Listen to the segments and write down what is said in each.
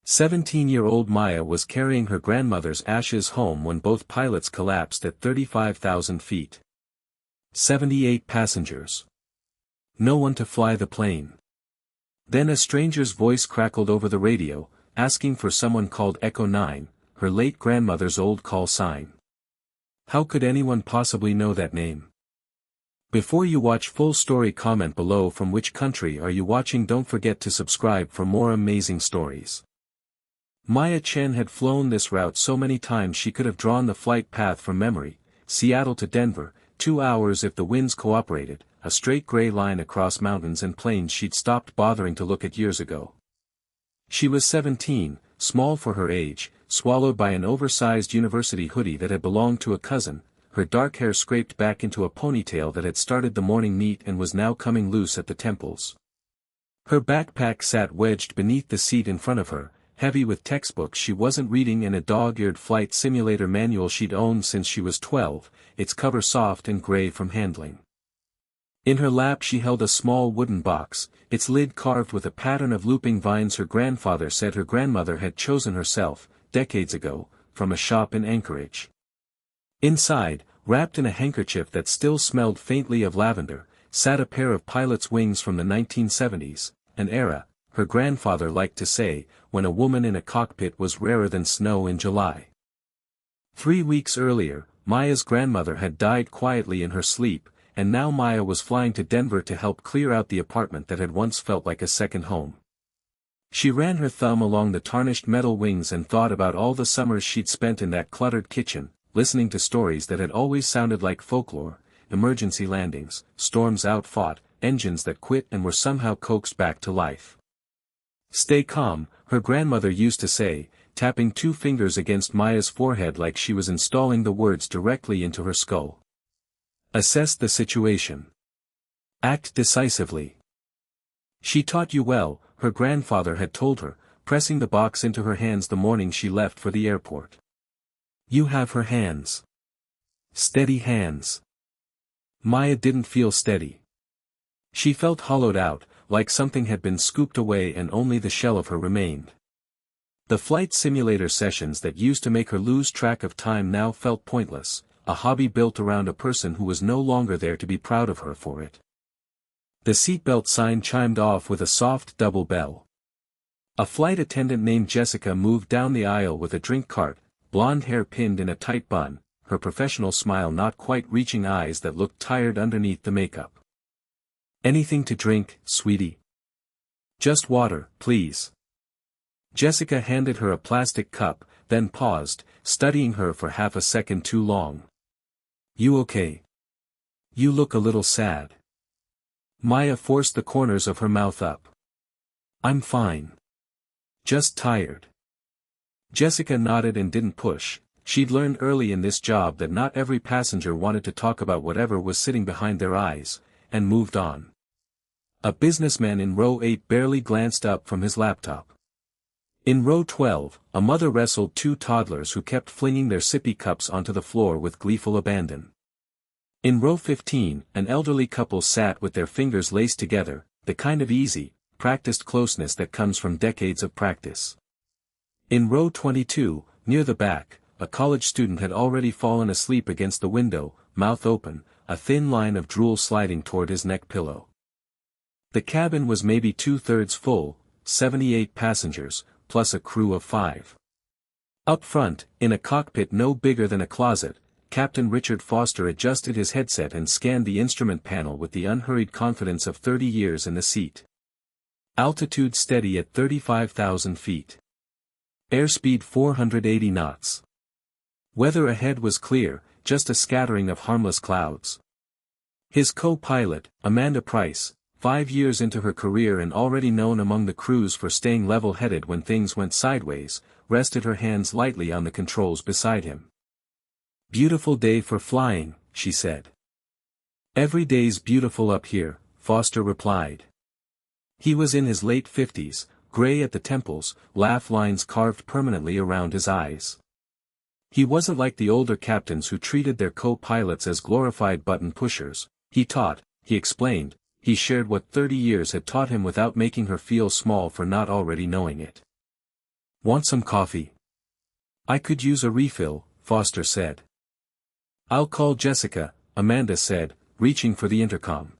17-year-old Maya was carrying her grandmother's ashes home when both pilots collapsed at 35,000 feet. 78 passengers. No one to fly the plane. Then a stranger's voice crackled over the radio, asking for someone called Echo 9, her late grandmother's old call sign. How could anyone possibly know that name? Before you watch full story, comment below from which country are you watching. Don't forget to subscribe for more amazing stories. Maya Chen had flown this route so many times she could have drawn the flight path from memory: Seattle to Denver, 2 hours if the winds cooperated, a straight gray line across mountains and plains she'd stopped bothering to look at years ago. She was 17, small for her age, swallowed by an oversized university hoodie that had belonged to a cousin, her dark hair scraped back into a ponytail that had started the morning neat and was now coming loose at the temples. Her backpack sat wedged beneath the seat in front of her, heavy with textbooks she wasn't reading and a dog-eared flight simulator manual she'd owned since she was 12, its cover soft and gray from handling. In her lap she held a small wooden box, its lid carved with a pattern of looping vines her grandfather said her grandmother had chosen herself, decades ago, from a shop in Anchorage. Inside, wrapped in a handkerchief that still smelled faintly of lavender, sat a pair of pilot's wings from the 1970s, an era, her grandfather liked to say, when a woman in a cockpit was rarer than snow in July. 3 weeks earlier, Maya's grandmother had died quietly in her sleep, and now Maya was flying to Denver to help clear out the apartment that had once felt like a second home. She ran her thumb along the tarnished metal wings and thought about all the summers she'd spent in that cluttered kitchen, listening to stories that had always sounded like folklore: emergency landings, storms outfought, engines that quit and were somehow coaxed back to life. "Stay calm," her grandmother used to say, tapping 2 fingers against Maya's forehead like she was installing the words directly into her skull. "Assess the situation. Act decisively. She taught you well," her grandfather had told her, pressing the box into her hands the morning she left for the airport. "You have her hands. Steady hands." Maya didn't feel steady. She felt hollowed out, like something had been scooped away and only the shell of her remained. The flight simulator sessions that used to make her lose track of time now felt pointless, a hobby built around a person who was no longer there to be proud of her for it. The seatbelt sign chimed off with a soft double bell. A flight attendant named Jessica moved down the aisle with a drink cart, blonde hair pinned in a tight bun, her professional smile not quite reaching eyes that looked tired underneath the makeup. "Anything to drink, sweetie?" "Just water, please." Jessica handed her a plastic cup, then paused, studying her for half a second too long. "You okay? You look a little sad." Maya forced the corners of her mouth up. "I'm fine. Just tired." Jessica nodded and didn't push. She'd learned early in this job that not every passenger wanted to talk about whatever was sitting behind their eyes, and moved on. A businessman in row 8 barely glanced up from his laptop. In row 12, a mother wrestled 2 toddlers who kept flinging their sippy cups onto the floor with gleeful abandon. In row 15, an elderly couple sat with their fingers laced together, the kind of easy, practiced closeness that comes from decades of practice. In row 22, near the back, a college student had already fallen asleep against the window, mouth open, a thin line of drool sliding toward his neck pillow. The cabin was maybe 2/3 full, 78 passengers, plus a crew of 5. Up front, in a cockpit no bigger than a closet, Captain Richard Foster adjusted his headset and scanned the instrument panel with the unhurried confidence of 30 years in the seat. Altitude steady at 35,000 feet. Airspeed 480 knots. Weather ahead was clear, just a scattering of harmless clouds. His co-pilot, Amanda Price, 5 years into her career and already known among the crews for staying level-headed when things went sideways, rested her hands lightly on the controls beside him. "Beautiful day for flying," she said. "Every day's beautiful up here," Foster replied. He was in his late 50s, gray at the temples, laugh lines carved permanently around his eyes. He wasn't like the older captains who treated their co-pilots as glorified button pushers. He explained, he shared what 30 years had taught him without making her feel small for not already knowing it. Want some coffee? I could use a refill, Foster said. I'll call Jessica, Amanda said, reaching for the intercom.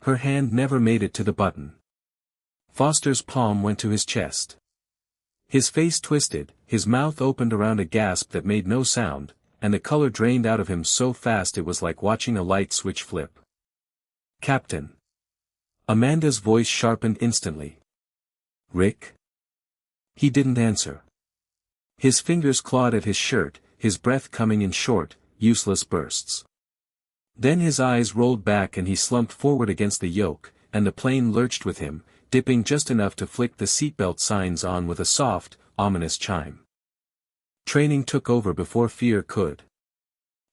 Her hand never made it to the button. Foster's palm went to his chest. His face twisted, his mouth opened around a gasp that made no sound, and the color drained out of him so fast it was like watching a light switch flip. Captain. Amanda's voice sharpened instantly. Rick? He didn't answer. His fingers clawed at his shirt, his breath coming in short, useless bursts. Then his eyes rolled back and he slumped forward against the yoke, and the plane lurched with him, dipping just enough to flick the seatbelt signs on with a soft, ominous chime. Training took over before fear could.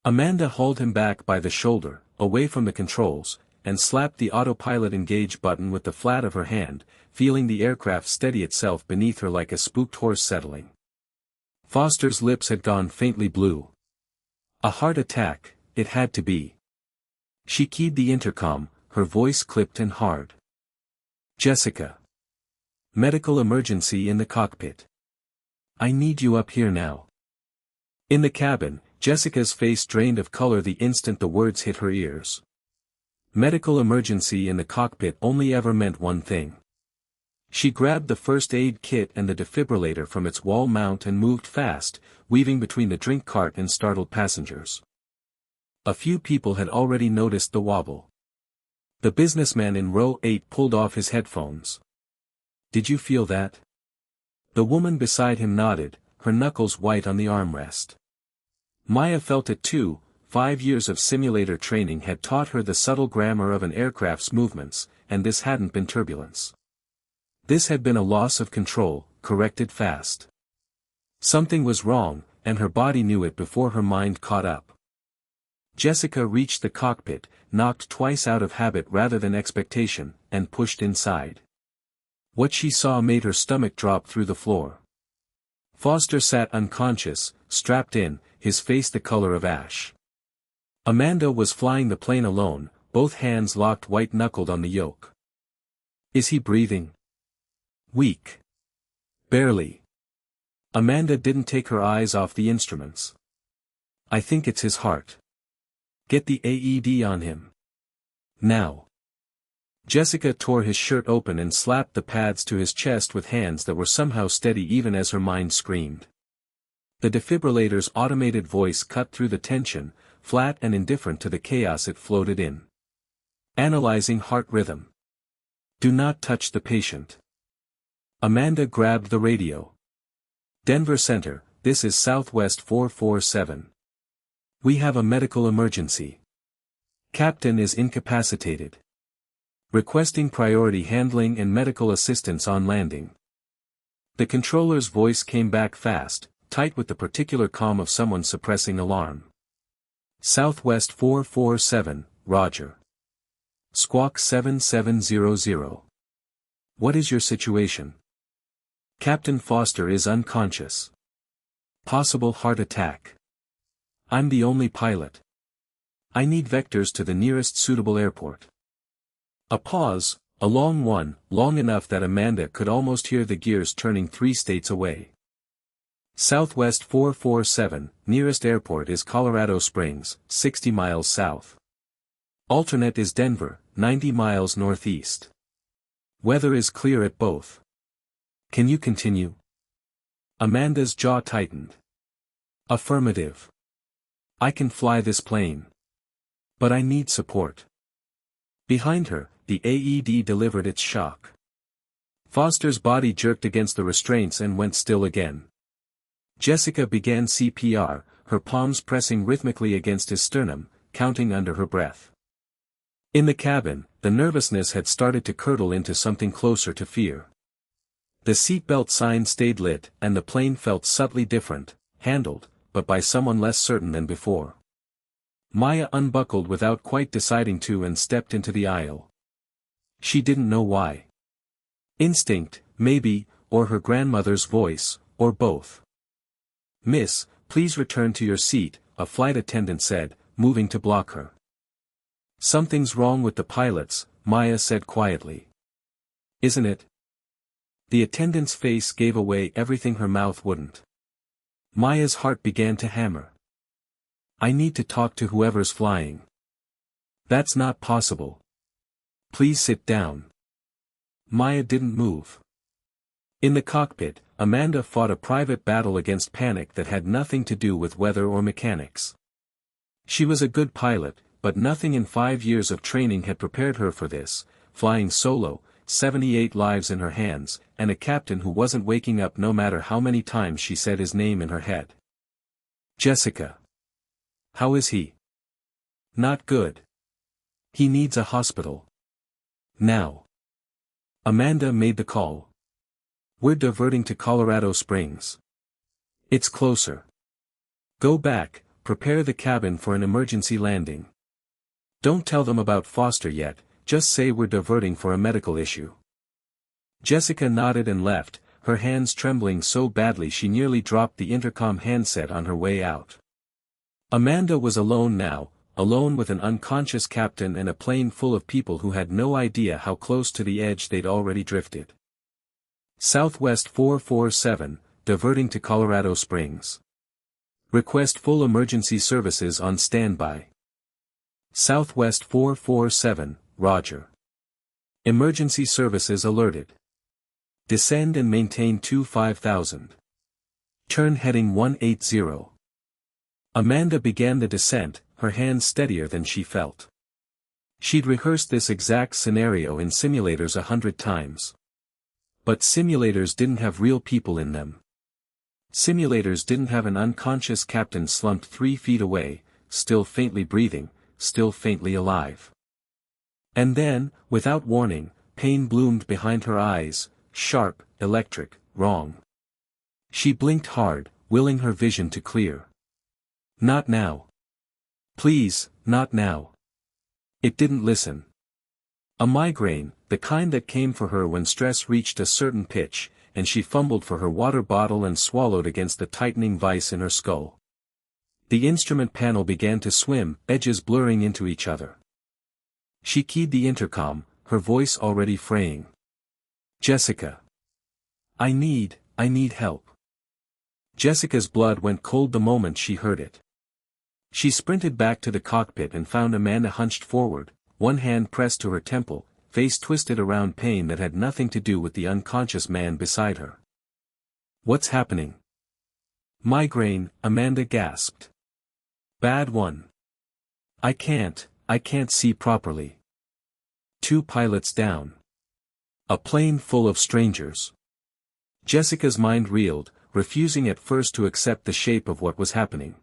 Amanda hauled him back by the shoulder, away from the controls, and slapped the autopilot engage button with the flat of her hand, feeling the aircraft steady itself beneath her like a spooked horse settling. Foster's lips had gone faintly blue. A heart attack, it had to be. She keyed the intercom, her voice clipped and hard. Jessica. Medical emergency in the cockpit. I need you up here now. In the cabin, Jessica's face drained of color the instant the words hit her ears. Medical emergency in the cockpit only ever meant one thing. She grabbed the first aid kit and the defibrillator from its wall mount and moved fast, weaving between the drink cart and startled passengers. A few people had already noticed the wobble. The businessman in row 8 pulled off his headphones. Did you feel that? The woman beside him nodded, her knuckles white on the armrest. Maya felt it too. 5 years of simulator training had taught her the subtle grammar of an aircraft's movements, and this hadn't been turbulence. This had been a loss of control, corrected fast. Something was wrong, and her body knew it before her mind caught up. Jessica reached the cockpit, knocked twice out of habit rather than expectation, and pushed inside. What she saw made her stomach drop through the floor. Foster sat unconscious, strapped in, his face the color of ash. Amanda was flying the plane alone, both hands locked white-knuckled on the yoke. Is he breathing? Weak. Barely. Amanda didn't take her eyes off the instruments. I think it's his heart. Get the AED on him. Now. Jessica tore his shirt open and slapped the pads to his chest with hands that were somehow steady even as her mind screamed. The defibrillator's automated voice cut through the tension, flat and indifferent to the chaos it floated in. Analyzing heart rhythm. Do not touch the patient. Amanda grabbed the radio. Denver Center, this is Southwest 447. We have a medical emergency. Captain is incapacitated. Requesting priority handling and medical assistance on landing. The controller's voice came back fast, tight with the particular calm of someone suppressing alarm. Southwest 447, Roger. Squawk 7700. What is your situation? Captain Foster is unconscious. Possible heart attack. I'm the only pilot. I need vectors to the nearest suitable airport. A pause, a long one, long enough that Amanda could almost hear the gears turning 3 states away. Southwest 447, nearest airport is Colorado Springs, 60 miles south. Alternate is Denver, 90 miles northeast. Weather is clear at both. Can you continue? Amanda's jaw tightened. Affirmative. I can fly this plane. But I need support. Behind her, the AED delivered its shock. Foster's body jerked against the restraints and went still again. Jessica began CPR, her palms pressing rhythmically against his sternum, counting under her breath. In the cabin, the nervousness had started to curdle into something closer to fear. The seatbelt sign stayed lit, and the plane felt subtly different, handled, but by someone less certain than before. Maya unbuckled without quite deciding to and stepped into the aisle. She didn't know why. Instinct, maybe, or her grandmother's voice, or both. Miss, please return to your seat, a flight attendant said, moving to block her. Something's wrong with the pilots, Maya said quietly. Isn't it? The attendant's face gave away everything her mouth wouldn't. Maya's heart began to hammer. I need to talk to whoever's flying. That's not possible. Please sit down. Maya didn't move. In the cockpit, Amanda fought a private battle against panic that had nothing to do with weather or mechanics. She was a good pilot, but nothing in 5 years of training had prepared her for this, flying solo, 78 lives in her hands, and a captain who wasn't waking up no matter how many times she said his name in her head. Jessica. How is he? Not good. He needs a hospital. Now. Amanda made the call. We're diverting to Colorado Springs. It's closer. Go back, prepare the cabin for an emergency landing. Don't tell them about Foster yet, just say we're diverting for a medical issue. Jessica nodded and left, her hands trembling so badly she nearly dropped the intercom handset on her way out. Amanda was alone now, alone with an unconscious captain and a plane full of people who had no idea how close to the edge they'd already drifted. Southwest 447, diverting to Colorado Springs. Request full emergency services on standby. Southwest 447, Roger. Emergency services alerted. Descend and maintain 5000. Turn heading 180. Amanda began the descent, her hands steadier than she felt. She'd rehearsed this exact scenario in simulators 100 times. But simulators didn't have real people in them. Simulators didn't have an unconscious captain slumped 3 feet away, still faintly breathing, still faintly alive. And then, without warning, pain bloomed behind her eyes, sharp, electric, wrong. She blinked hard, willing her vision to clear. Not now. Please, not now. It didn't listen. A migraine, the kind that came for her when stress reached a certain pitch, and she fumbled for her water bottle and swallowed against the tightening vice in her skull. The instrument panel began to swim, edges blurring into each other. She keyed the intercom, her voice already fraying. Jessica. I need help. Jessica's blood went cold the moment she heard it. She sprinted back to the cockpit and found Amanda hunched forward, one hand pressed to her temple, face twisted around pain that had nothing to do with the unconscious man beside her. What's happening? Migraine, Amanda gasped. Bad one. I can't see properly. 2 pilots down. A plane full of strangers. Jessica's mind reeled, refusing at first to accept the shape of what was happening.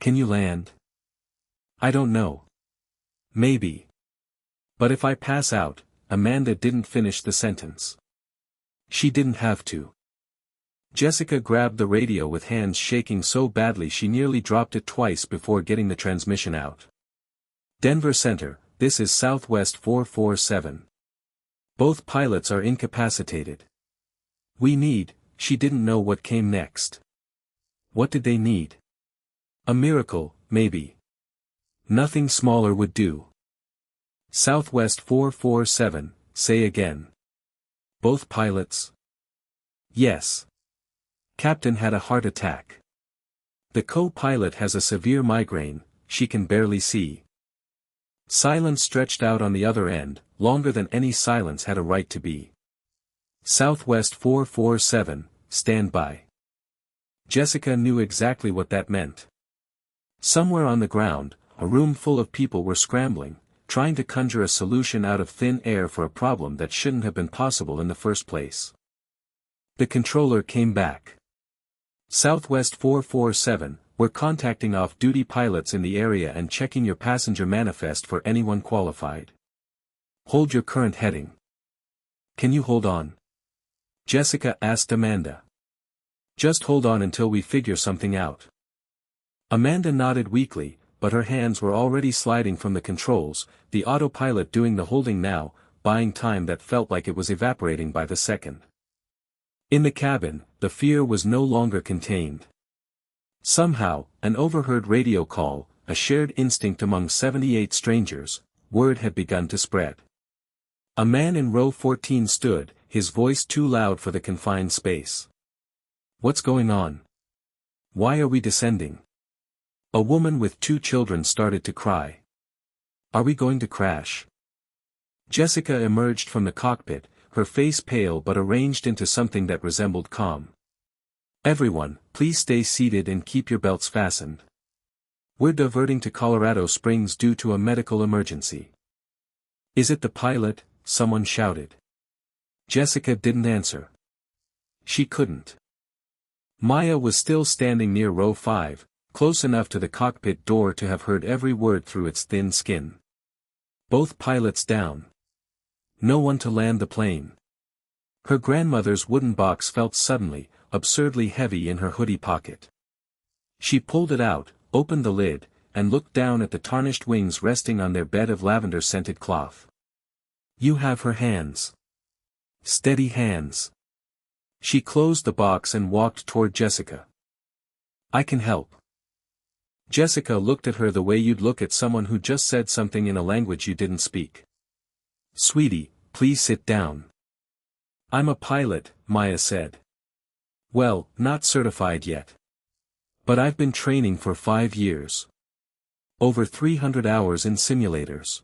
Can you land? I don't know. Maybe. But if I pass out, Amanda didn't finish the sentence. She didn't have to. Jessica grabbed the radio with hands shaking so badly she nearly dropped it twice before getting the transmission out. Denver Center, this is Southwest 447. Both pilots are incapacitated. She didn't know what came next. What did they need? A miracle, maybe. Nothing smaller would do. Southwest 447, say again. Both pilots? Yes. Captain had a heart attack. The co-pilot has a severe migraine, she can barely see. Silence stretched out on the other end, longer than any silence had a right to be. Southwest 447, stand by. Jessica knew exactly what that meant. Somewhere on the ground, a room full of people were scrambling, trying to conjure a solution out of thin air for a problem that shouldn't have been possible in the first place. The controller came back. Southwest 447, we're contacting off-duty pilots in the area and checking your passenger manifest for anyone qualified. Hold your current heading. Can you hold on? Jessica asked Amanda. Just hold on until we figure something out. Amanda nodded weakly, but her hands were already sliding from the controls, the autopilot doing the holding now, buying time that felt like it was evaporating by the second. In the cabin, the fear was no longer contained. Somehow, an overheard radio call, a shared instinct among 78 strangers, word had begun to spread. A man in row 14 stood, his voice too loud for the confined space. What's going on? Why are we descending? A woman with 2 children started to cry. Are we going to crash? Jessica emerged from the cockpit, her face pale but arranged into something that resembled calm. Everyone, please stay seated and keep your belts fastened. We're diverting to Colorado Springs due to a medical emergency. Is it the pilot? Someone shouted. Jessica didn't answer. She couldn't. Maya was still standing near row 5, close enough to the cockpit door to have heard every word through its thin skin. Both pilots down. No one to land the plane. Her grandmother's wooden box felt suddenly, absurdly heavy in her hoodie pocket. She pulled it out, opened the lid, and looked down at the tarnished wings resting on their bed of lavender-scented cloth. You have her hands. Steady hands. She closed the box and walked toward Jessica. I can help. Jessica looked at her the way you'd look at someone who just said something in a language you didn't speak. Sweetie, please sit down. I'm a pilot, Maya said. Well, not certified yet. But I've been training for 5 years. Over 300 hours in simulators.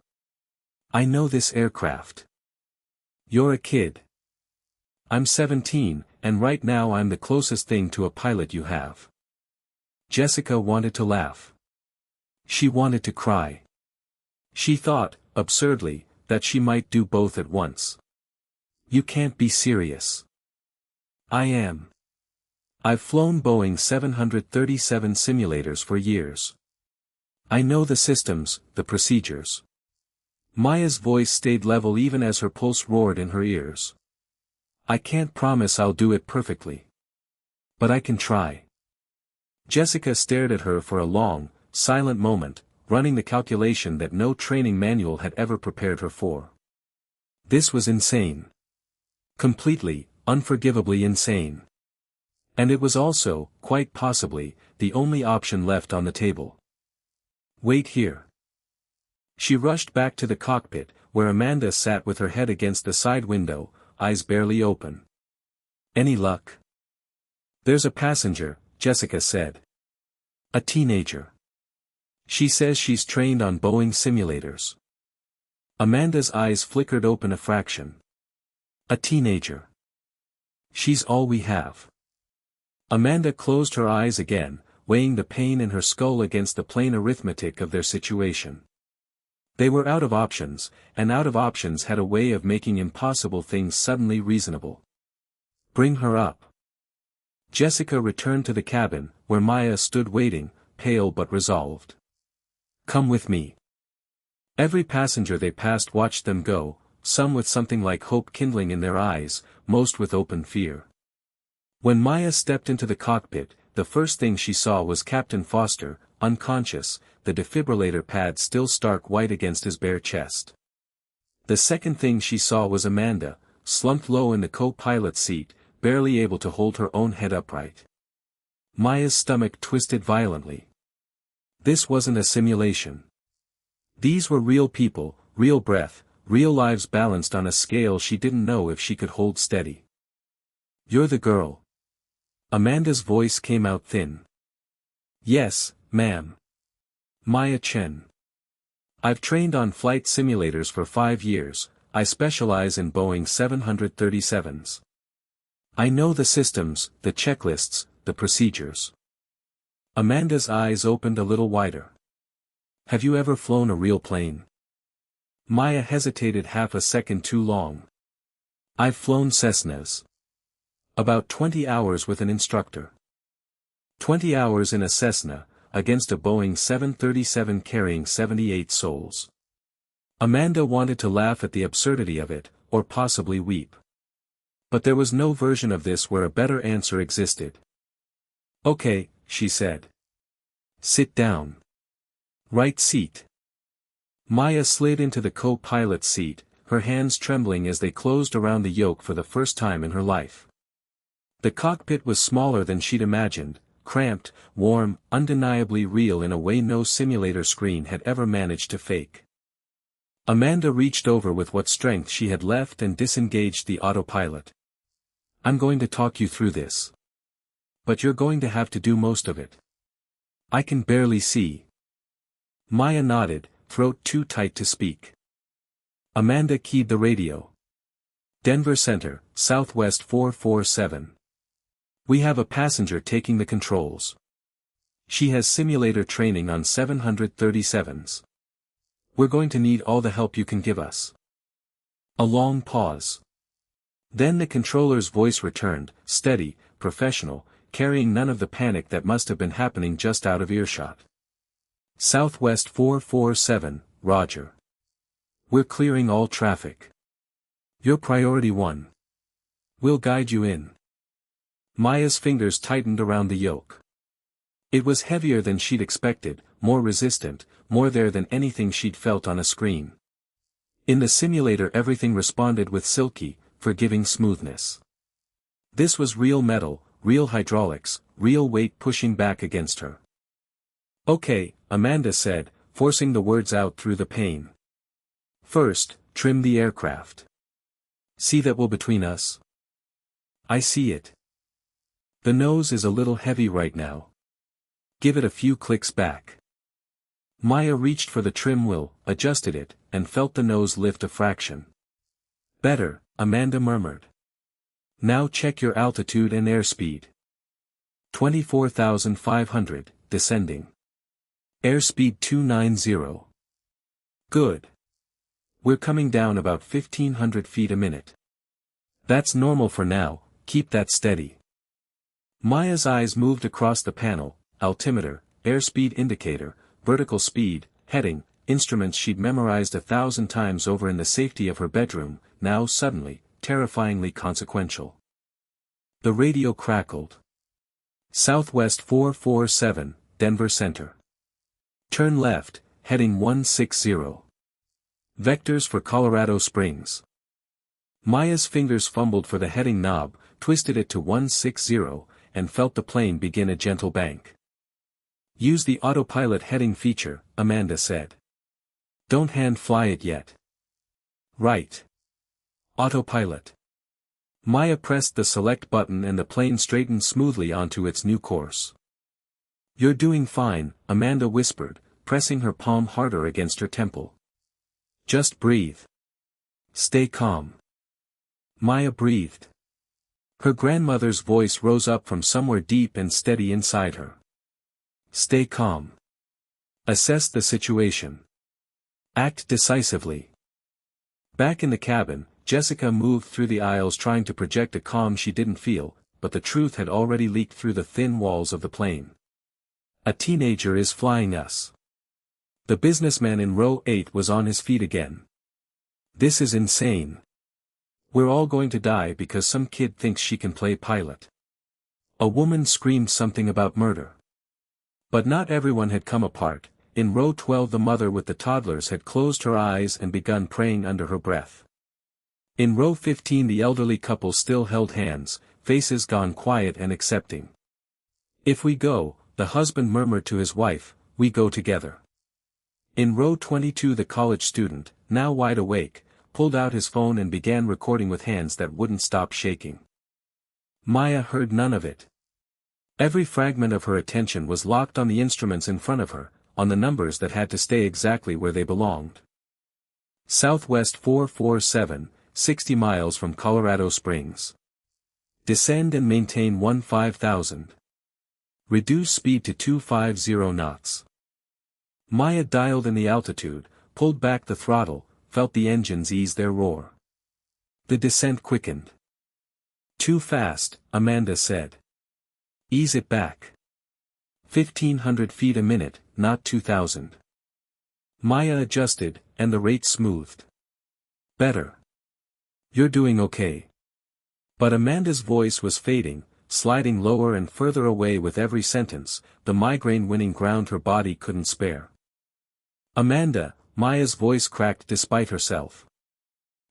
I know this aircraft. You're a kid. I'm 17, and right now I'm the closest thing to a pilot you have. Jessica wanted to laugh. She wanted to cry. She thought, absurdly, that she might do both at once. You can't be serious. I am. I've flown Boeing 737 simulators for years. I know the systems, the procedures. Maya's voice stayed level even as her pulse roared in her ears. I can't promise I'll do it perfectly. But I can try. Jessica stared at her for a long, silent moment, running the calculation that no training manual had ever prepared her for. This was insane. Completely, unforgivably insane. And it was also, quite possibly, the only option left on the table. Wait here. She rushed back to the cockpit, where Amanda sat with her head against the side window, eyes barely open. Any luck? There's a passenger, Jessica said. A teenager. She says she's trained on Boeing simulators. Amanda's eyes flickered open a fraction. A teenager. She's all we have. Amanda closed her eyes again, weighing the pain in her skull against the plain arithmetic of their situation. They were out of options, and out of options had a way of making impossible things suddenly reasonable. Bring her up. Jessica returned to the cabin, where Maya stood waiting, pale but resolved. Come with me. Every passenger they passed watched them go, some with something like hope kindling in their eyes, most with open fear. When Maya stepped into the cockpit, the first thing she saw was Captain Foster, unconscious, the defibrillator pad still stark white against his bare chest. The second thing she saw was Amanda, slumped low in the co-pilot seat, barely able to hold her own head upright. Maya's stomach twisted violently. This wasn't a simulation. These were real people, real breath, real lives balanced on a scale she didn't know if she could hold steady. You're the girl. Amanda's voice came out thin. Yes, ma'am. Maya Chen. I've trained on flight simulators for 5 years, I specialize in Boeing 737s. I know the systems, the checklists, the procedures. Amanda's eyes opened a little wider. Have you ever flown a real plane? Maya hesitated half a second too long. I've flown Cessnas. About 20 hours with an instructor. 20 hours in a Cessna, against a Boeing 737 carrying 78 souls. Amanda wanted to laugh at the absurdity of it, or possibly weep. But there was no version of this where a better answer existed. Okay, she said. Sit down. Right seat. Maya slid into the co-pilot's seat, her hands trembling as they closed around the yoke for the first time in her life. The cockpit was smaller than she'd imagined, cramped, warm, undeniably real in a way no simulator screen had ever managed to fake. Amanda reached over with what strength she had left and disengaged the autopilot. I'm going to talk you through this. But you're going to have to do most of it. I can barely see. Maya nodded, throat too tight to speak. Amanda keyed the radio. Denver Center, Southwest 447. We have a passenger taking the controls. She has simulator training on 737s. We're going to need all the help you can give us. A long pause. Then the controller's voice returned, steady, professional, carrying none of the panic that must have been happening just out of earshot. Southwest 447, Roger. We're clearing all traffic. You're priority 1. We'll guide you in. Maya's fingers tightened around the yoke. It was heavier than she'd expected, more resistant, more there than anything she'd felt on a screen. In the simulator everything responded with silky, forgiving smoothness. This was real metal, real hydraulics, real weight pushing back against her. Okay, Amanda said, forcing the words out through the pain. First, trim the aircraft. See that wall between us? I see it. The nose is a little heavy right now. Give it a few clicks back. Maya reached for the trim wheel, adjusted it, and felt the nose lift a fraction. Better, Amanda murmured. Now check your altitude and airspeed. 24,500, descending. Airspeed 290. Good. We're coming down about 1,500 feet a minute. That's normal for now, keep that steady. Maya's eyes moved across the panel, altimeter, airspeed indicator, vertical speed, heading, instruments she'd memorized 1,000 times over in the safety of her bedroom, now suddenly, terrifyingly consequential. The radio crackled. Southwest 447, Denver Center. Turn left, heading 160. Vectors for Colorado Springs. Maya's fingers fumbled for the heading knob, twisted it to 160, and felt the plane begin a gentle bank. Use the autopilot heading feature, Amanda said. Don't hand fly it yet. Right. Autopilot. Maya pressed the select button and the plane straightened smoothly onto its new course. You're doing fine, Amanda whispered, pressing her palm harder against her temple. Just breathe. Stay calm. Maya breathed. Her grandmother's voice rose up from somewhere deep and steady inside her. Stay calm. Assess the situation. Act decisively. Back in the cabin, Jessica moved through the aisles trying to project a calm she didn't feel, but the truth had already leaked through the thin walls of the plane. A teenager is flying us. The businessman in row 8 was on his feet again. This is insane. We're all going to die because some kid thinks she can play pilot. A woman screamed something about murder. But not everyone had come apart. In row 12 the mother with the toddlers had closed her eyes and begun praying under her breath. In row 15 the elderly couple still held hands, faces gone quiet and accepting. If we go, the husband murmured to his wife, we go together. In row 22 the college student, now wide awake, pulled out his phone and began recording with hands that wouldn't stop shaking. Maya heard none of it. Every fragment of her attention was locked on the instruments in front of her, on the numbers that had to stay exactly where they belonged. Southwest 447, 60 miles from Colorado Springs. Descend and maintain 15,000. Reduce speed to 250 knots. Maya dialed in the altitude, pulled back the throttle, felt the engines ease their roar. The descent quickened. Too fast, Amanda said. Ease it back. 1,500 feet a minute, not 2,000. Maya adjusted, and the rate smoothed. Better. You're doing okay. But Amanda's voice was fading, sliding lower and further away with every sentence, the migraine winning ground her body couldn't spare. Amanda, Maya's voice cracked despite herself.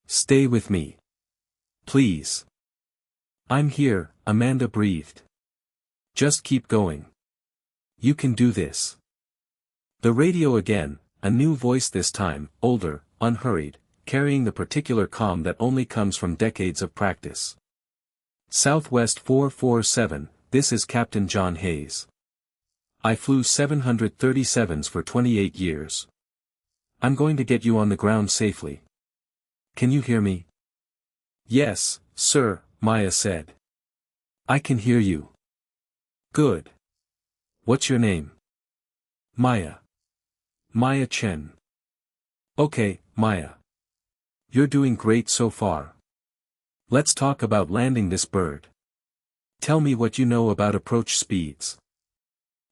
Stay with me. Please. I'm here, Amanda breathed. Just keep going. You can do this. The radio again, a new voice this time, older, unhurried, carrying the particular calm that only comes from decades of practice. Southwest 447, this is Captain John Hayes. I flew 737s for 28 years. I'm going to get you on the ground safely. Can you hear me? Yes, sir, Maya said. I can hear you. Good. What's your name? Maya. Maya Chen. Okay, Maya. You're doing great so far. Let's talk about landing this bird. Tell me what you know about approach speeds.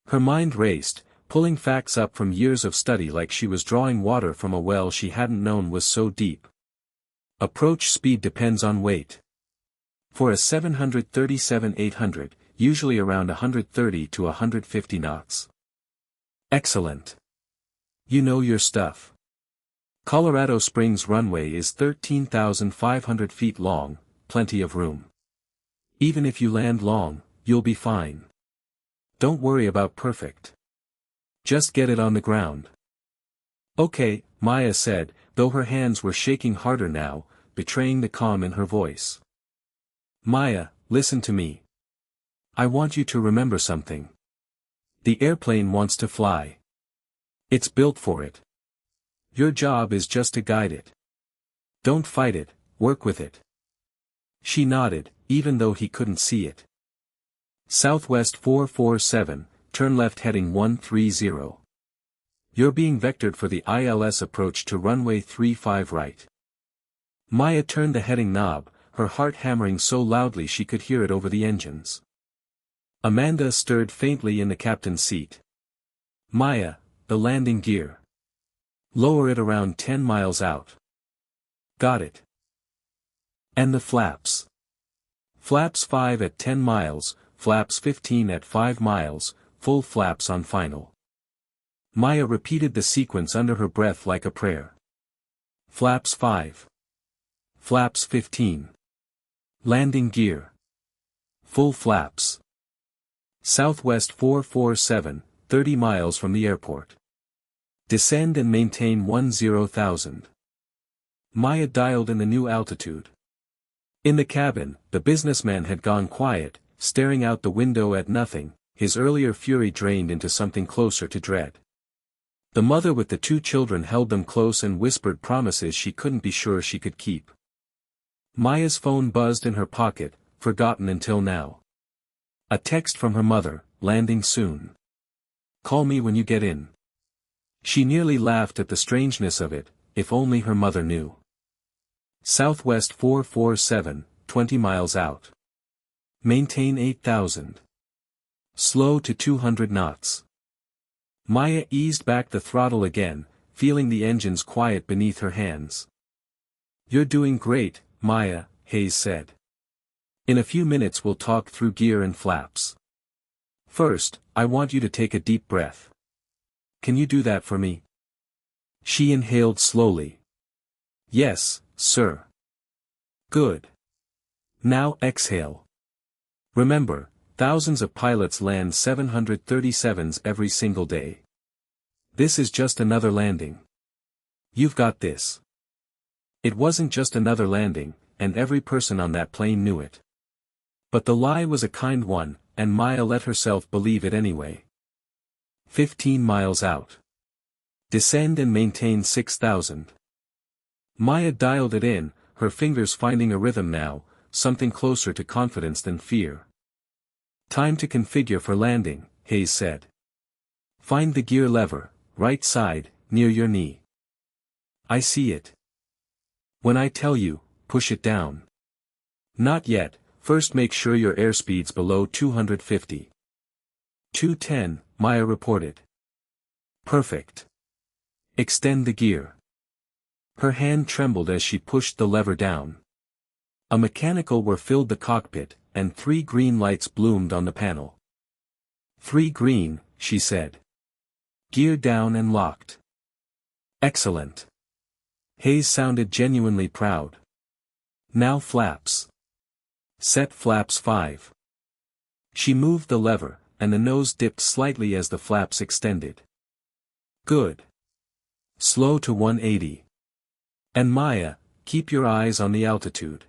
Her mind raced, pulling facts up from years of study like she was drawing water from a well she hadn't known was so deep. Approach speed depends on weight. For a 737-800, usually around 130 to 150 knots. Excellent. You know your stuff. Colorado Springs runway is 13,500 feet long, plenty of room. Even if you land long, you'll be fine. Don't worry about perfect. Just get it on the ground. Okay, Maya said, though her hands were shaking harder now, betraying the calm in her voice. Maya, listen to me. I want you to remember something. The airplane wants to fly. It's built for it. Your job is just to guide it. Don't fight it, work with it. She nodded, even though he couldn't see it. Southwest 447, turn left heading 130. You're being vectored for the ILS approach to runway 35 right. Maya turned the heading knob, her heart hammering so loudly she could hear it over the engines. Amanda stirred faintly in the captain's seat. Maya, the landing gear. Lower it around 10 miles out. Got it. And the flaps. Flaps 5 at 10 miles, flaps 15 at 5 miles, full flaps on final. Maya repeated the sequence under her breath like a prayer. Flaps 5. Flaps 15. Landing gear. Full flaps. Southwest 447, 30 miles from the airport. Descend and maintain 10,000. Maya dialed in the new altitude. In the cabin, the businessman had gone quiet, staring out the window at nothing, his earlier fury drained into something closer to dread. The mother with the 2 children held them close and whispered promises she couldn't be sure she could keep. Maya's phone buzzed in her pocket, forgotten until now. A text from her mother, landing soon. Call me when you get in. She nearly laughed at the strangeness of it, if only her mother knew. Southwest 447, 20 miles out. Maintain 8,000. Slow to 200 knots. Maya eased back the throttle again, feeling the engines quiet beneath her hands. You're doing great, Maya, Hayes said. In a few minutes we'll talk through gear and flaps. First, I want you to take a deep breath. Can you do that for me? She inhaled slowly. Yes, sir. Good. Now exhale. Remember, thousands of pilots land 737s every single day. This is just another landing. You've got this. It wasn't just another landing, and every person on that plane knew it. But the lie was a kind one, and Maya let herself believe it anyway. 15 miles out. Descend and maintain 6,000. Maya dialed it in, her fingers finding a rhythm now, something closer to confidence than fear. Time to configure for landing, Hayes said. Find the gear lever, right side, near your knee. I see it. When I tell you, push it down. Not yet, first make sure your airspeed's below 250. 210, Maya reported. Perfect. Extend the gear. Her hand trembled as she pushed the lever down. A mechanical whir filled the cockpit, and 3 green lights bloomed on the panel. 3 green, she said. Gear down and locked. Excellent. Hayes sounded genuinely proud. Now flaps. Set flaps 5. She moved the lever, and the nose dipped slightly as the flaps extended. Good. Slow to 180. And Maya, keep your eyes on the altitude.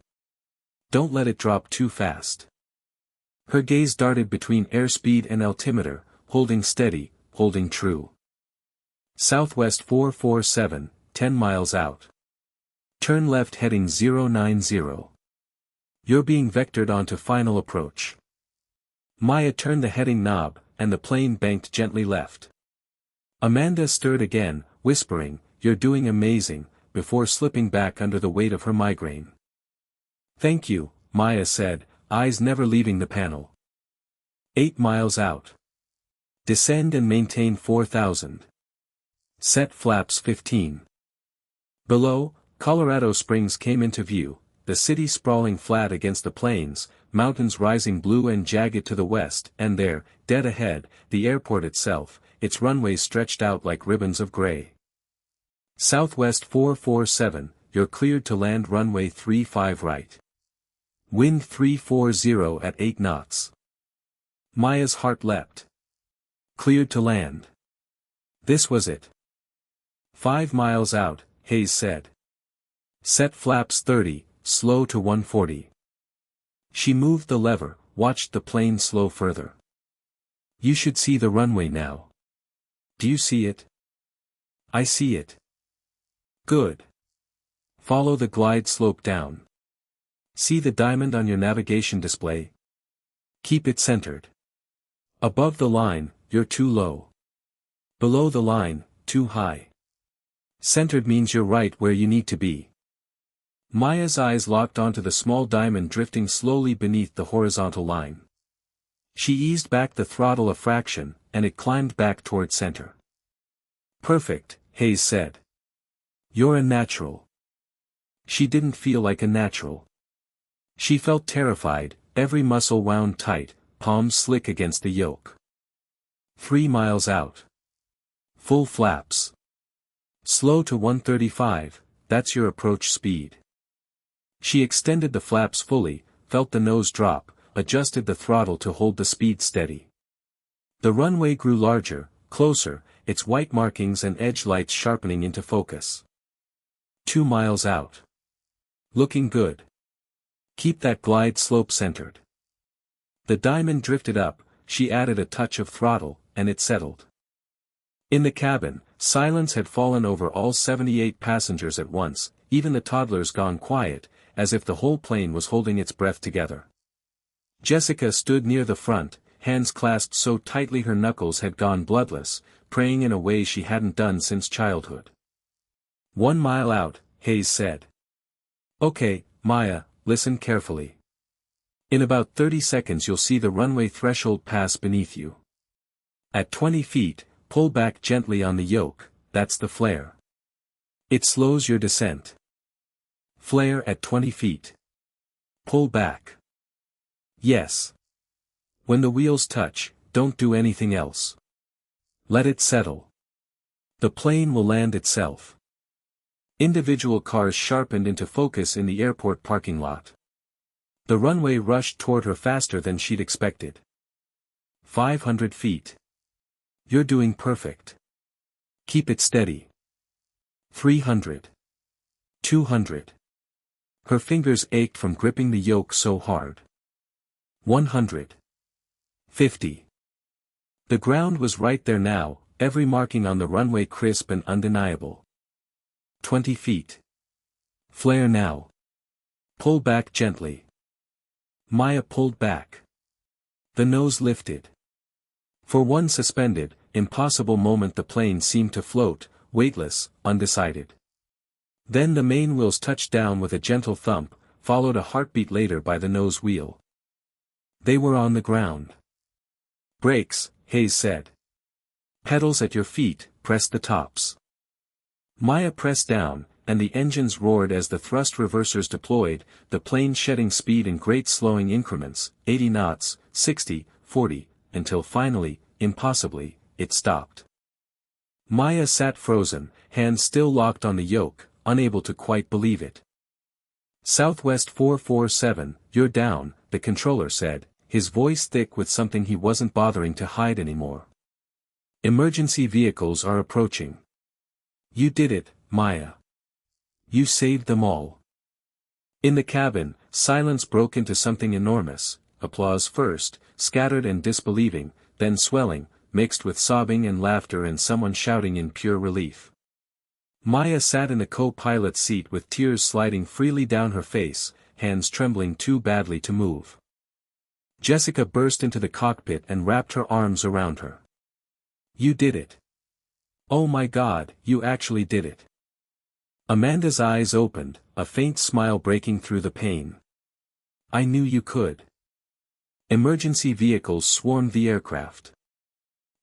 Don't let it drop too fast. Her gaze darted between airspeed and altimeter, holding steady, holding true. Southwest 447, 10 miles out. Turn left heading 090. You're being vectored onto final approach. Maya turned the heading knob, and the plane banked gently left. Amanda stirred again, whispering, "You're doing amazing," before slipping back under the weight of her migraine. "Thank you," Maya said, eyes never leaving the panel. 8 miles out. Descend and maintain 4,000. Set flaps 15. Below, Colorado Springs came into view, the city sprawling flat against the plains, mountains rising blue and jagged to the west, and there, dead ahead, the airport itself, its runways stretched out like ribbons of gray. Southwest 447, you're cleared to land runway 35 right. Wind 340 at 8 knots. Maya's heart leapt. Cleared to land. This was it. 5 miles out, Hayes said. Set flaps 30, slow to 140. She moved the lever, watched the plane slow further. You should see the runway now. Do you see it? I see it. Good. Follow the glide slope down. See the diamond on your navigation display? Keep it centered. Above the line, you're too low. Below the line, too high. Centered means you're right where you need to be. Maya's eyes locked onto the small diamond drifting slowly beneath the horizontal line. She eased back the throttle a fraction, and it climbed back toward center. Perfect, Hayes said. You're a natural. She didn't feel like a natural. She felt terrified, every muscle wound tight, palms slick against the yoke. 3 miles out. Full flaps. Slow to 135, that's your approach speed. She extended the flaps fully, felt the nose drop, adjusted the throttle to hold the speed steady. The runway grew larger, closer, its white markings and edge lights sharpening into focus. 2 miles out. Looking good. Keep that glide slope centered. The diamond drifted up, she added a touch of throttle, and it settled. In the cabin, silence had fallen over all 78 passengers at once, even the toddlers gone quiet, as if the whole plane was holding its breath together. Jessica stood near the front, hands clasped so tightly her knuckles had gone bloodless, praying in a way she hadn't done since childhood. 1 mile out, Hayes said. Okay, Maya, listen carefully. In about 30 seconds you'll see the runway threshold pass beneath you. At 20 feet, pull back gently on the yoke, that's the flare. It slows your descent. Flare at 20 feet. Pull back. Yes. When the wheels touch, don't do anything else. Let it settle. The plane will land itself. Individual cars sharpened into focus in the airport parking lot. The runway rushed toward her faster than she'd expected. 500 feet. You're doing perfect. Keep it steady. 300. 200. Her fingers ached from gripping the yoke so hard. 100. 50. The ground was right there now, every marking on the runway crisp and undeniable. 20 feet. Flare now. Pull back gently. Maya pulled back. The nose lifted. For one suspended, impossible moment the plane seemed to float, weightless, undecided. Then the main wheels touched down with a gentle thump, followed a heartbeat later by the nose wheel. They were on the ground. Brakes, Hayes said. Pedals at your feet, press the tops. Maya pressed down, and the engines roared as the thrust reversers deployed, the plane shedding speed in great slowing increments, 80 knots, 60, 40, until finally, impossibly, it stopped. Maya sat frozen, hands still locked on the yoke, unable to quite believe it. Southwest 447, you're down, the controller said, his voice thick with something he wasn't bothering to hide anymore. Emergency vehicles are approaching. You did it, Maya. You saved them all. In the cabin, silence broke into something enormous, applause first, scattered and disbelieving, then swelling, mixed with sobbing and laughter and someone shouting in pure relief. Maya sat in the co-pilot's seat with tears sliding freely down her face, hands trembling too badly to move. Jessica burst into the cockpit and wrapped her arms around her. You did it. Oh my God, you actually did it. Amanda's eyes opened, a faint smile breaking through the pain. I knew you could. Emergency vehicles swarmed the aircraft.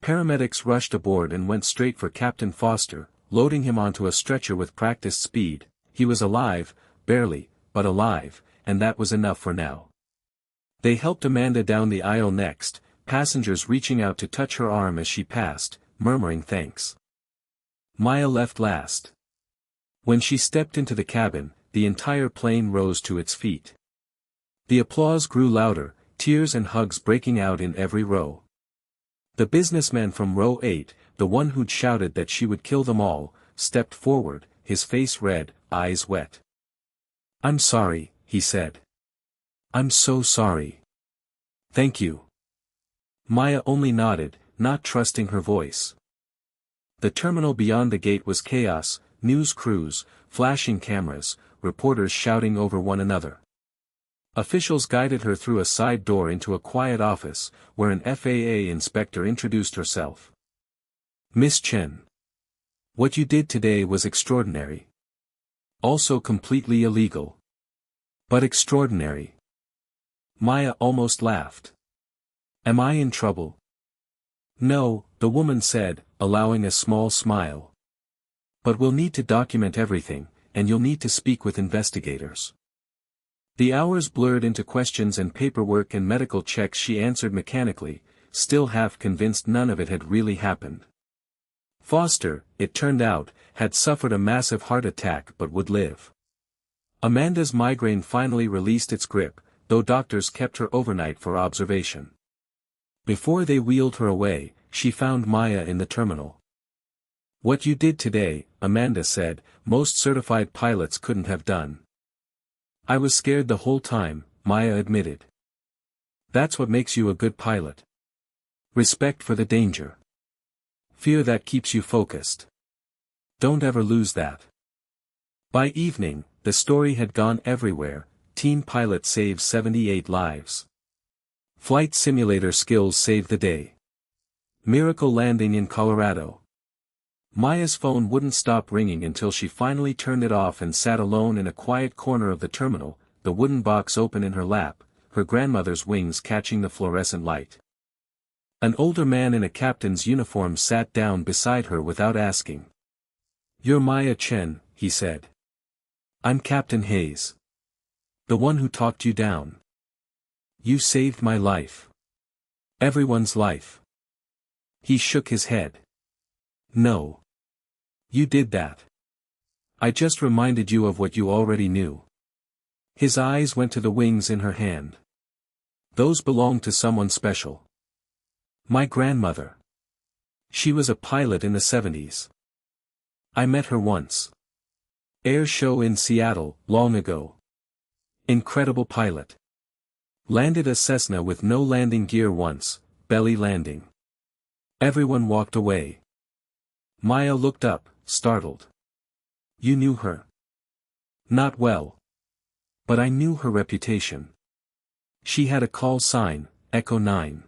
Paramedics rushed aboard and went straight for Captain Foster, loading him onto a stretcher with practiced speed. He was alive, barely, but alive, and that was enough for now. They helped Amanda down the aisle next, passengers reaching out to touch her arm as she passed, murmuring thanks. Maya left last. When she stepped into the cabin, the entire plane rose to its feet. The applause grew louder, tears and hugs breaking out in every row. The businessman from row 8, the one who'd shouted that she would kill them all, stepped forward, his face red, eyes wet. I'm sorry, he said. I'm so sorry. Thank you. Maya only nodded, not trusting her voice. The terminal beyond the gate was chaos, news crews, flashing cameras, reporters shouting over one another. Officials guided her through a side door into a quiet office, where an FAA inspector introduced herself. Miss Chen. What you did today was extraordinary. Also completely illegal. But extraordinary. Maya almost laughed. Am I in trouble? No, the woman said, allowing a small smile. But we'll need to document everything, and you'll need to speak with investigators. The hours blurred into questions and paperwork and medical checks she answered mechanically, still half convinced none of it had really happened. Foster, it turned out, had suffered a massive heart attack but would live. Amanda's migraine finally released its grip, though doctors kept her overnight for observation. Before they wheeled her away, she found Maya in the terminal. What you did today, Amanda said, most certified pilots couldn't have done. I was scared the whole time, Maya admitted. That's what makes you a good pilot. Respect for the danger. Fear that keeps you focused. Don't ever lose that. By evening, the story had gone everywhere. Teen pilot saves 78 lives. Flight simulator skills saved the day. Miracle landing in Colorado. Maya's phone wouldn't stop ringing until she finally turned it off and sat alone in a quiet corner of the terminal, the wooden box open in her lap, her grandmother's wings catching the fluorescent light. An older man in a captain's uniform sat down beside her without asking. You're Maya Chen, he said. I'm Captain Hayes. The one who talked you down. You saved my life. Everyone's life. He shook his head. No. You did that. I just reminded you of what you already knew. His eyes went to the wings in her hand. Those belonged to someone special. My grandmother. She was a pilot in the 70s. I met her once. Air show in Seattle, long ago. Incredible pilot. Landed a Cessna with no landing gear once, belly landing. Everyone walked away. Maya looked up, startled. You knew her? Not well. But I knew her reputation. She had a call sign, Echo 9.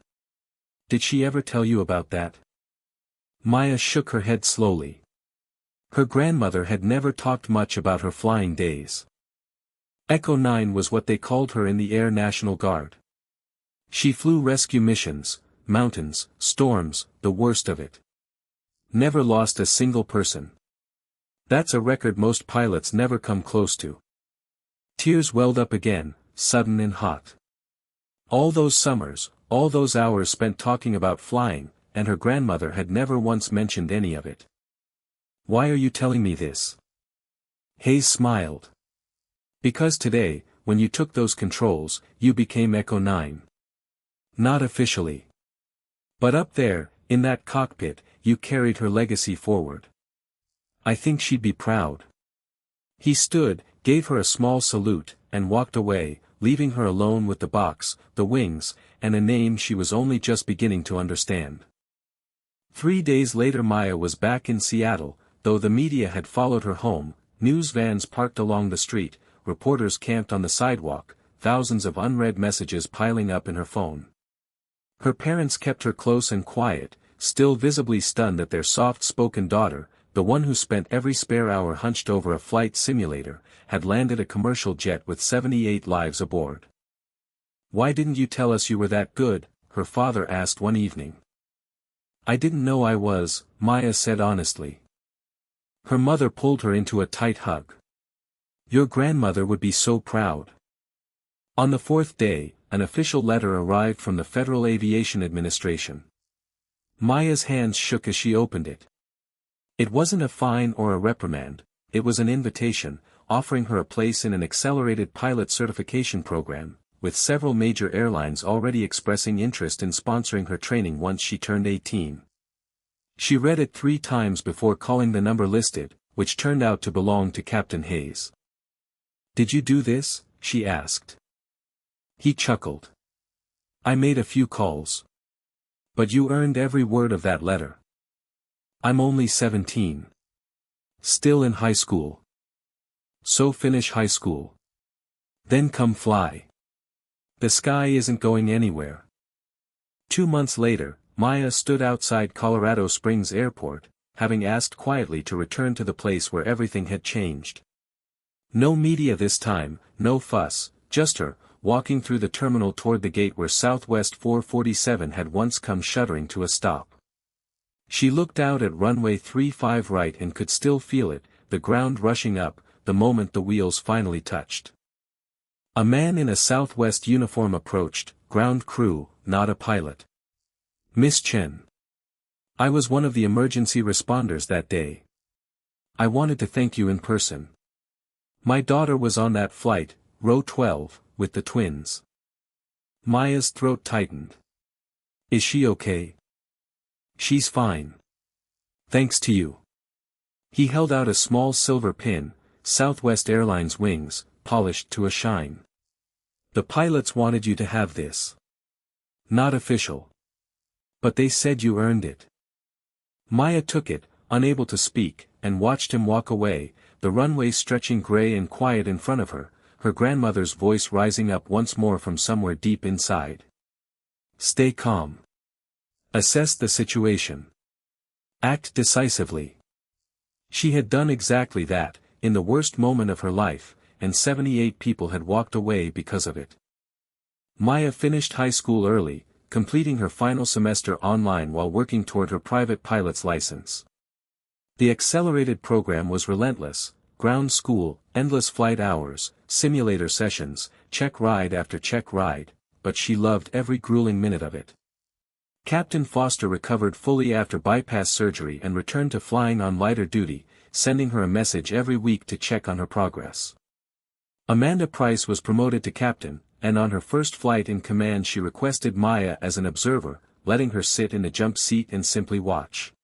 Did she ever tell you about that? Maya shook her head slowly. Her grandmother had never talked much about her flying days. Echo 9 was what they called her in the Air National Guard. She flew rescue missions, mountains, storms, the worst of it. Never lost a single person. That's a record most pilots never come close to. Tears welled up again, sudden and hot. All those summers, all those hours spent talking about flying, and her grandmother had never once mentioned any of it. Why are you telling me this? Hayes smiled. Because today, when you took those controls, you became Echo 9. Not officially. But up there, in that cockpit, you carried her legacy forward. I think she'd be proud. He stood, gave her a small salute, and walked away, leaving her alone with the box, the wings, and a name she was only just beginning to understand. 3 days later Maya was back in Seattle, though the media had followed her home, news vans parked along the street, reporters camped on the sidewalk, thousands of unread messages piling up in her phone. Her parents kept her close and quiet, still visibly stunned that their soft-spoken daughter, the one who spent every spare hour hunched over a flight simulator, had landed a commercial jet with 78 lives aboard. "Why didn't you tell us you were that good?" her father asked one evening. "I didn't know I was," Maya said honestly. Her mother pulled her into a tight hug. "Your grandmother would be so proud." On the fourth day, an official letter arrived from the Federal Aviation Administration. Maya's hands shook as she opened it. It wasn't a fine or a reprimand, it was an invitation, offering her a place in an accelerated pilot certification program, with several major airlines already expressing interest in sponsoring her training once she turned 18. She read it 3 times before calling the number listed, which turned out to belong to Captain Hayes. "Did you do this?" she asked. He chuckled. "I made a few calls. But you earned every word of that letter. I'm only 17. Still in high school. So finish high school. Then come fly. The sky isn't going anywhere." 2 months later, Maya stood outside Colorado Springs Airport, having asked quietly to return to the place where everything had changed. No media this time, no fuss, just her, walking through the terminal toward the gate where Southwest 447 had once come shuddering to a stop. She looked out at runway 35 right and could still feel it, the ground rushing up, the moment the wheels finally touched. A man in a Southwest uniform approached, ground crew, not a pilot. "Miss Chen. I was one of the emergency responders that day. I wanted to thank you in person. My daughter was on that flight, row 12, with the twins." Maya's throat tightened. "Is she okay?" "She's fine. Thanks to you." He held out a small silver pin, Southwest Airlines wings, polished to a shine. "The pilots wanted you to have this. Not official. But they said you earned it." Maya took it, unable to speak, and watched him walk away, the runway stretching gray and quiet in front of her, her grandmother's voice rising up once more from somewhere deep inside. "Stay calm. Assess the situation. Act decisively." She had done exactly that, in the worst moment of her life, and 78 people had walked away because of it. Maya finished high school early, completing her final semester online while working toward her private pilot's license. The accelerated program was relentless: ground school, endless flight hours, simulator sessions, check ride after check ride, but she loved every grueling minute of it. Captain Foster recovered fully after bypass surgery and returned to flying on lighter duty, sending her a message every week to check on her progress. Amanda Price was promoted to captain, and on her first flight in command she requested Maya as an observer, letting her sit in the jump seat and simply watch.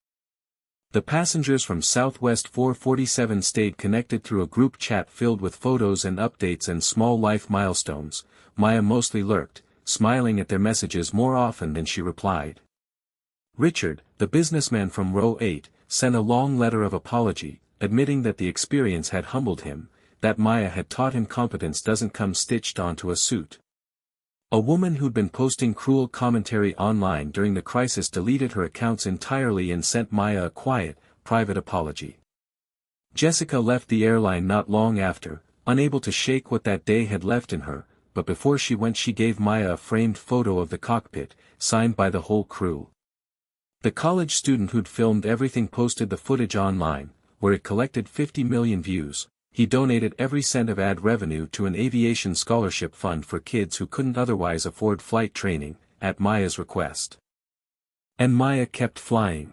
The passengers from Southwest 447 stayed connected through a group chat filled with photos and updates and small life milestones. Maya mostly lurked, smiling at their messages more often than she replied. Richard, the businessman from row 8, sent a long letter of apology, admitting that the experience had humbled him, that Maya had taught him competence doesn't come stitched onto a suit. A woman who'd been posting cruel commentary online during the crisis deleted her accounts entirely and sent Maya a quiet, private apology. Jessica left the airline not long after, unable to shake what that day had left in her, but before she went she gave Maya a framed photo of the cockpit, signed by the whole crew. The college student who'd filmed everything posted the footage online, where it collected 50 million views. He donated every cent of ad revenue to an aviation scholarship fund for kids who couldn't otherwise afford flight training, at Maya's request. And Maya kept flying.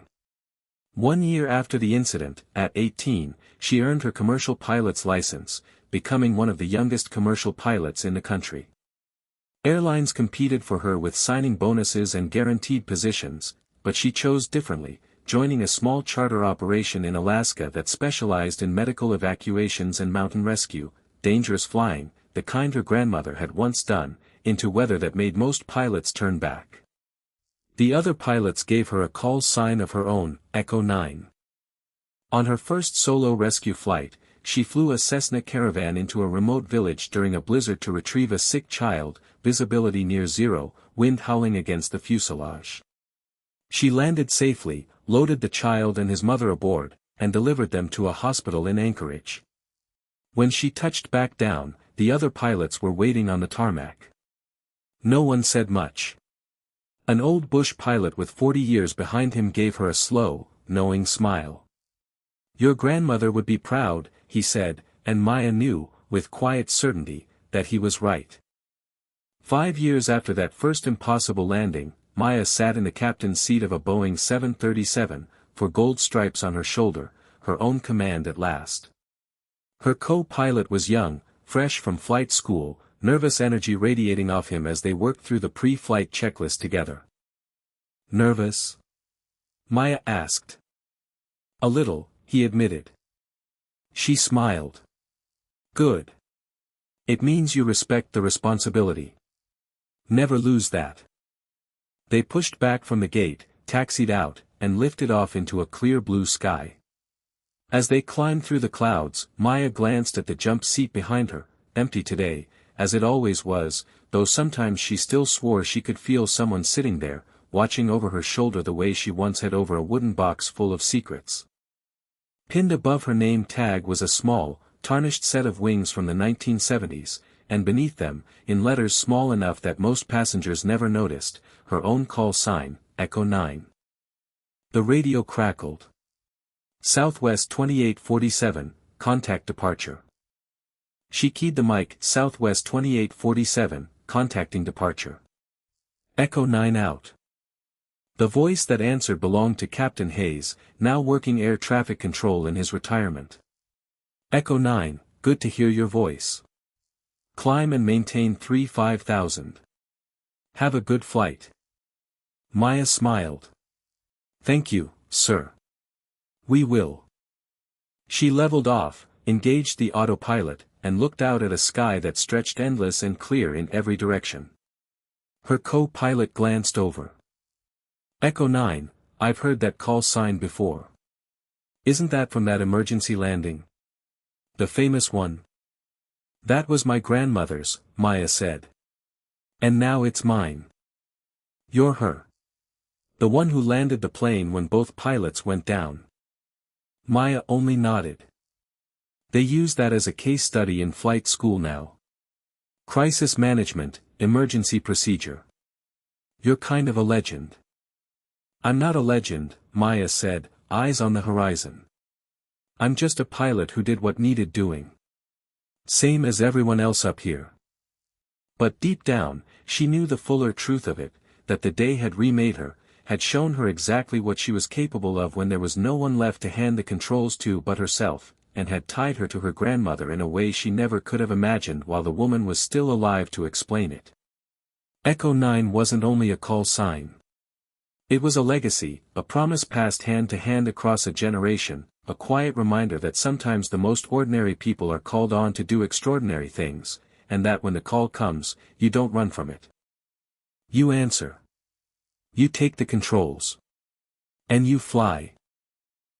1 year after the incident, at 18, she earned her commercial pilot's license, becoming one of the youngest commercial pilots in the country. Airlines competed for her with signing bonuses and guaranteed positions, but she chose differently, joining a small charter operation in Alaska that specialized in medical evacuations and mountain rescue, dangerous flying, the kind her grandmother had once done, into weather that made most pilots turn back. The other pilots gave her a call sign of her own, Echo 9. On her first solo rescue flight, she flew a Cessna Caravan into a remote village during a blizzard to retrieve a sick child, visibility near zero, wind howling against the fuselage. She landed safely, loaded the child and his mother aboard, and delivered them to a hospital in Anchorage. When she touched back down, the other pilots were waiting on the tarmac. No one said much. An old bush pilot with 40 years behind him gave her a slow, knowing smile. "Your grandmother would be proud," he said, and Maya knew, with quiet certainty, that he was right. 5 years after that first impossible landing, Maya sat in the captain's seat of a Boeing 737, for gold stripes on her shoulder, her own command at last. Her co-pilot was young, fresh from flight school, nervous energy radiating off him as they worked through the pre-flight checklist together. "Nervous?" Maya asked. "A little," he admitted. She smiled. "Good. It means you respect the responsibility. Never lose that." They pushed back from the gate, taxied out, and lifted off into a clear blue sky. As they climbed through the clouds, Maya glanced at the jump seat behind her, empty today, as it always was, though sometimes she still swore she could feel someone sitting there, watching over her shoulder the way she once had over a wooden box full of secrets. Pinned above her name tag was a small, tarnished set of wings from the 1970s, and beneath them, in letters small enough that most passengers never noticed, her own call sign, Echo 9. The radio crackled. "Southwest 2847, contact departure." She keyed the mic, "Southwest 2847, contacting departure." "Echo 9 out." The voice that answered belonged to Captain Hayes, now working air traffic control in his retirement. "Echo 9, good to hear your voice. Climb and maintain 35,000. Have a good flight." Maya smiled. "Thank you, sir. We will." She leveled off, engaged the autopilot, and looked out at a sky that stretched endless and clear in every direction. Her co-pilot glanced over. "Echo 9, I've heard that call sign before. Isn't that from that emergency landing? The famous one?" "That was my grandmother's," Maya said. "And now it's mine." "You're her. The one who landed the plane when both pilots went down." Maya only nodded. "They use that as a case study in flight school now. Crisis management, emergency procedure. You're kind of a legend." "I'm not a legend," Maya said, eyes on the horizon. "I'm just a pilot who did what needed doing. Same as everyone else up here." But deep down, she knew the fuller truth of it, that the day had remade her, had shown her exactly what she was capable of when there was no one left to hand the controls to but herself, and had tied her to her grandmother in a way she never could have imagined while the woman was still alive to explain it. Echo 9 wasn't only a call sign. It was a legacy, a promise passed hand to hand across a generation, a quiet reminder that sometimes the most ordinary people are called on to do extraordinary things, and that when the call comes, you don't run from it. You answer. You take the controls. And you fly.